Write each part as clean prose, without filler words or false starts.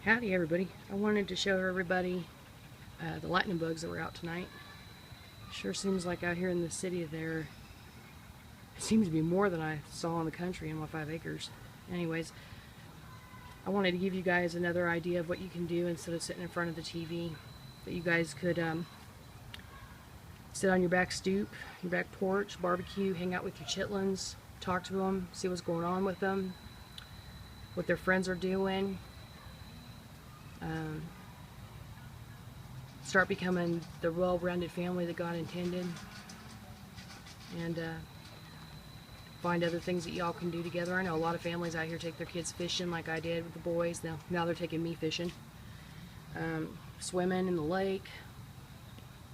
Howdy everybody. I wanted to show everybody the lightning bugs that were out tonight. Sure seems like out here in the city there it seems to be more than I saw in the country in my 5 acres. Anyways, I wanted to give you guys another idea of what you can do instead of sitting in front of the TV. That you guys could sit on your back stoop, your back porch, barbecue, hang out with your chitlins, talk to them, see what's going on with them, what their friends are doing. Start becoming the well-rounded family that God intended, and find other things that y'all can do together. I know a lot of families out here take their kids fishing like I did with the boys. Now they're taking me fishing, swimming in the lake.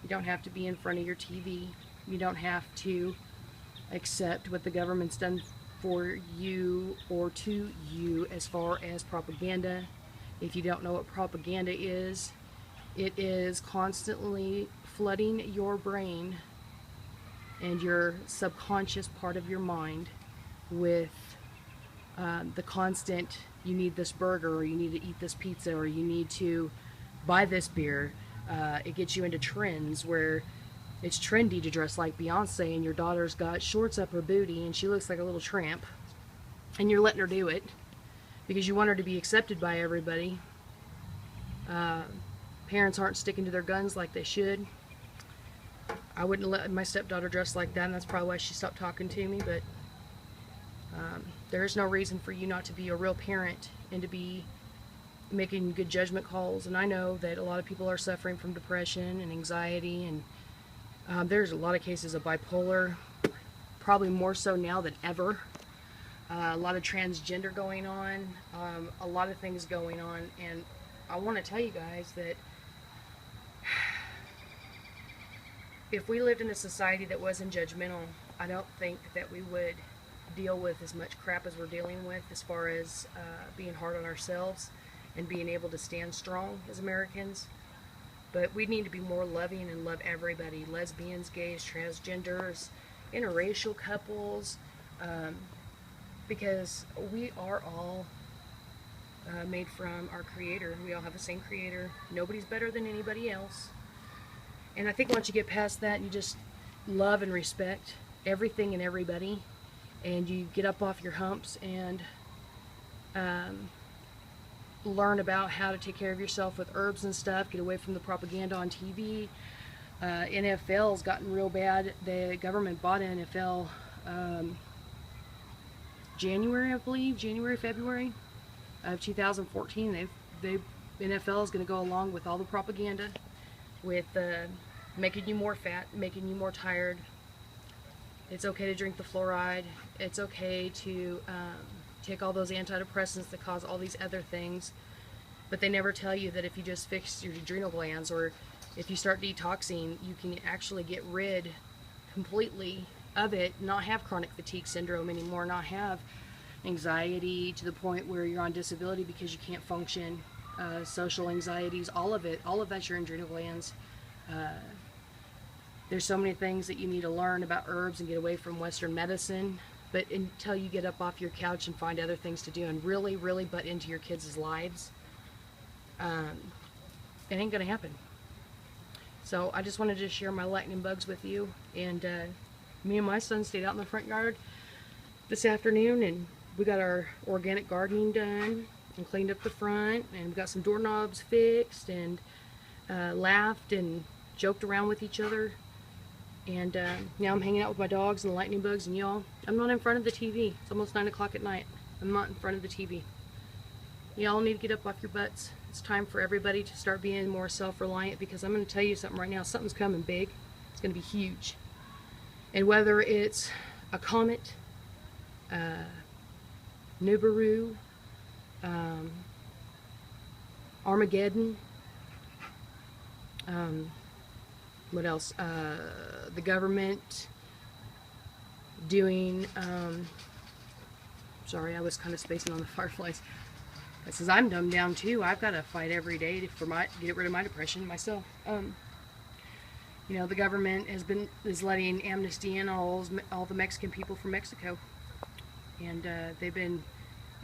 You don't have to be in front of your TV. You don't have to accept what the government's done for you or to you as far as propaganda. If you don't know what propaganda is, it is constantly flooding your brain and your subconscious part of your mind with the constant, you need this burger, or you need to eat this pizza, or you need to buy this beer. It gets you into trends where it's trendy to dress like Beyonce, and your daughter's got shorts up her booty and she looks like a little tramp, and you're letting her do it because you want her to be accepted by everybody. Parents aren't sticking to their guns like they should. I wouldn't let my stepdaughter dress like that, and that's probably why she stopped talking to me, but there's no reason for you not to be a real parent and to be making good judgment calls. And I know that a lot of people are suffering from depression and anxiety, and there's a lot of cases of bipolar, probably more so now than ever. A lot of transgender going on, a lot of things going on, and I want to tell you guys that if we lived in a society that wasn't judgmental, I don't think that we would deal with as much crap as we're dealing with, as far as being hard on ourselves and being able to stand strong as Americans. But we need to be more loving and love everybody: lesbians, gays, transgenders, interracial couples, because we are all made from our Creator. We all have the same Creator. Nobody's better than anybody else. And I think once you get past that, you just love and respect everything and everybody, and you get up off your humps and learn about how to take care of yourself with herbs and stuff, get away from the propaganda on TV. NFL's gotten real bad. The government bought NFL January, I believe, February of 2014. NFL is going to go along with all the propaganda, with making you more fat, making you more tired. It's okay to drink the Flouride. It's okay to take all those antidepressants that cause all these other things. But they never tell you that if you just fix your adrenal glands, or if you start detoxing, you can actually get rid completely of it, not have chronic fatigue syndrome anymore, not have anxiety to the point where you're on disability because you can't function, social anxieties, all of that's your adrenal glands. There's so many things that you need to learn about herbs and get away from Western medicine, but until you get up off your couch and find other things to do and really, really butt into your kids' lives, it ain't gonna happen. So I just wanted to share my lightning bugs with you, and me and my son stayed out in the front yard this afternoon, and we got our organic gardening done and cleaned up the front, and we got some doorknobs fixed, and laughed and joked around with each other. And now I'm hanging out with my dogs and the lightning bugs, and y'all, I'm not in front of the TV. It's almost 9 o'clock at night. I'm not in front of the TV. Y'all need to get up off your butts. It's time for everybody to start being more self-reliant, because I'm going to tell you something right now. Something's coming big. It's going to be huge. And whether it's a comet, Nibiru, Armageddon, what else? The government doing, sorry, I was kind of spacing on the fireflies. It says I'm dumbed down too. I've got to fight every day to get rid of my depression myself. You know, the government is letting amnesty in all the Mexican people from Mexico, and they've been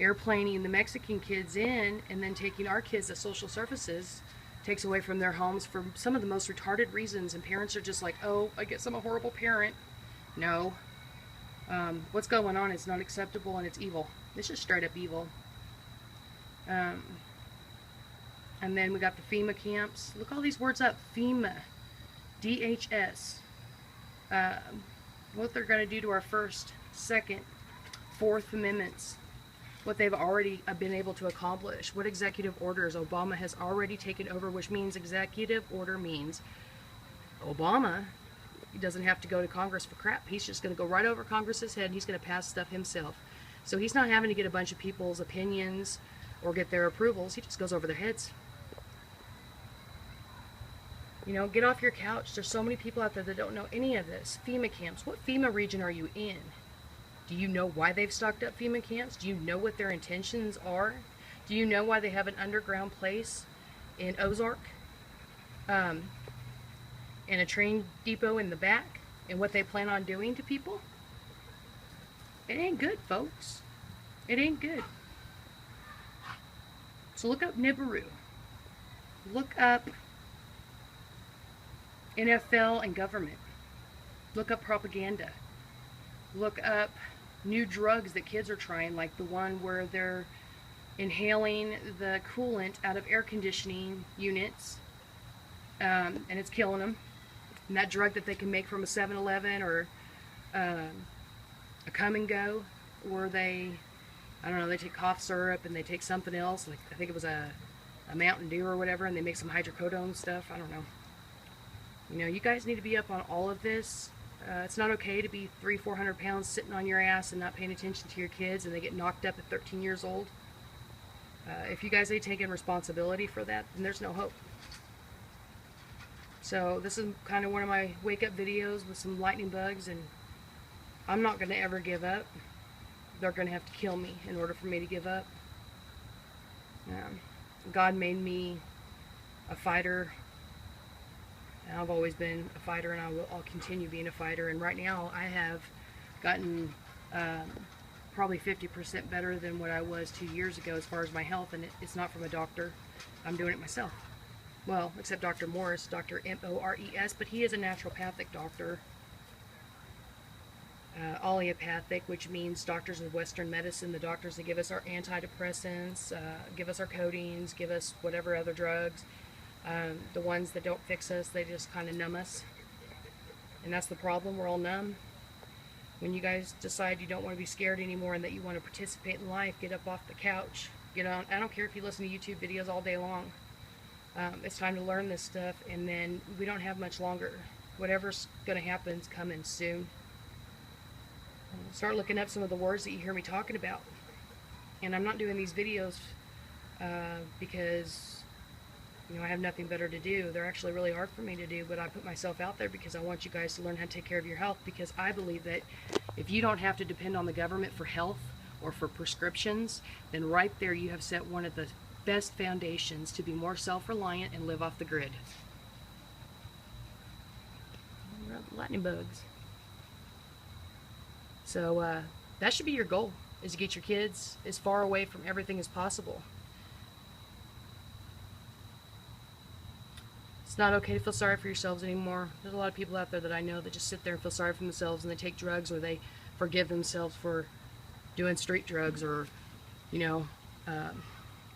airplaning the Mexican kids in and then taking our kids to social services takes away from their homes for some of the most retarded reasons, and parents are just like, oh, I guess I'm a horrible parent. No. What's going on is not acceptable, and it's evil. It's just straight up evil. And then we got the FEMA camps. Look all these words up. FEMA. DHS. What they're going to do to our First, Second, Fourth Amendments. What they've already been able to accomplish. What executive orders Obama has already taken over, which means executive order means Obama, he doesn't have to go to Congress for crap. He's just going to go right over Congress's head and he's going to pass stuff himself. So he's not having to get a bunch of people's opinions or get their approvals. He just goes over their heads. You know, get off your couch. There's so many people out there that don't know any of this. FEMA camps. What FEMA region are you in? Do you know why they've stocked up FEMA camps? Do you know what their intentions are? Do you know why they have an underground place in Ozark? And a train depot in the back? And what they plan on doing to people? It ain't good, folks. It ain't good. So look up Nibiru. Look up NFL and government. Look up propaganda. Look up new drugs that kids are trying, like the one where they're inhaling the coolant out of air conditioning units, and it's killing them. And that drug that they can make from a 7-Eleven or a Come and Go, where they, I don't know, they take cough syrup and they take something else, like I think it was a Mountain Dew or whatever, and they make some hydrocodone stuff. I don't know. You know, you guys need to be up on all of this. It's not okay to be 300-400 pounds sitting on your ass and not paying attention to your kids and they get knocked up at 13 years old. If you guys ain't taking responsibility for that, then there's no hope. So this is kind of one of my wake-up videos with some lightning bugs, and I'm not going to ever give up. They're going to have to kill me in order for me to give up. God made me a fighter. I've always been a fighter, and I'll continue being a fighter. And right now, I have gotten probably 50% better than what I was 2 years ago as far as my health, and it's not from a doctor. I'm doing it myself. Well, except Dr. Morris, Dr. M-O-R-E-S, but he is a naturopathic doctor. Allopathic, which means doctors of Western medicine, the doctors that give us our antidepressants, give us our codeines, give us whatever other drugs. The ones that don't fix us, they just kind of numb us. And that's the problem, we're all numb. When you guys decide you don't want to be scared anymore and that you want to participate in life, get up off the couch. Get on. I don't care if you listen to YouTube videos all day long. It's time to learn this stuff, and then we don't have much longer. Whatever's going to happen is coming soon. Start looking up some of the words that you hear me talking about. And I'm not doing these videos because, you know, I have nothing better to do. They're actually really hard for me to do, but I put myself out there because I want you guys to learn how to take care of your health, because I believe that if you don't have to depend on the government for health or for prescriptions, then right there you have set one of the best foundations to be more self-reliant and live off the grid. Lightning bugs. So that should be your goal, is to get your kids as far away from everything as possible. It's not okay to feel sorry for yourselves anymore. There's a lot of people out there that I know that just sit there and feel sorry for themselves, and they take drugs, or they forgive themselves for doing street drugs, or, you know,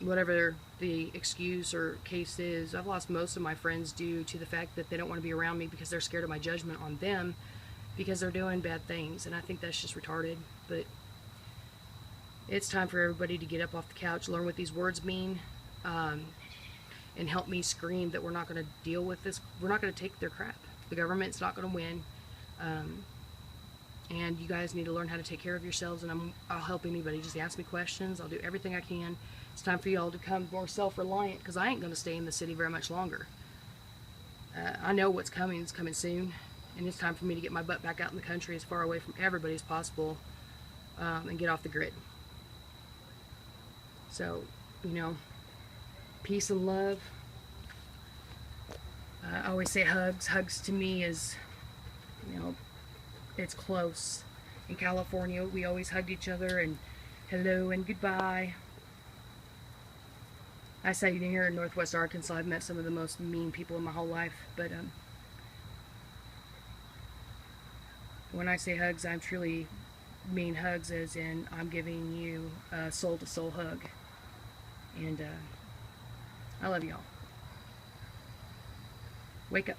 whatever the excuse or case is. I've lost most of my friends due to the fact that they don't want to be around me because they're scared of my judgment on them because they're doing bad things, and I think that's just retarded. But it's time for everybody to get up off the couch, learn what these words mean, and help me scream that we're not going to deal with this. We're not going to take their crap. The government's not going to win. And you guys need to learn how to take care of yourselves, and I'll help anybody. Just ask me questions. I'll do everything I can. It's time for y'all to become more self-reliant, because I ain't going to stay in the city very much longer. I know what's coming. It's coming soon. And it's time for me to get my butt back out in the country as far away from everybody as possible, and get off the grid. So, you know, peace and love. I always say hugs. Hugs to me is, you know, it's close. In California, we always hugged each other, and Hello and goodbye. I say here in Northwest Arkansas, I've met some of the most mean people in my whole life, but when I say hugs, I'm truly mean hugs, as in I'm giving you a soul-to-soul hug. And I love y'all. Wake up.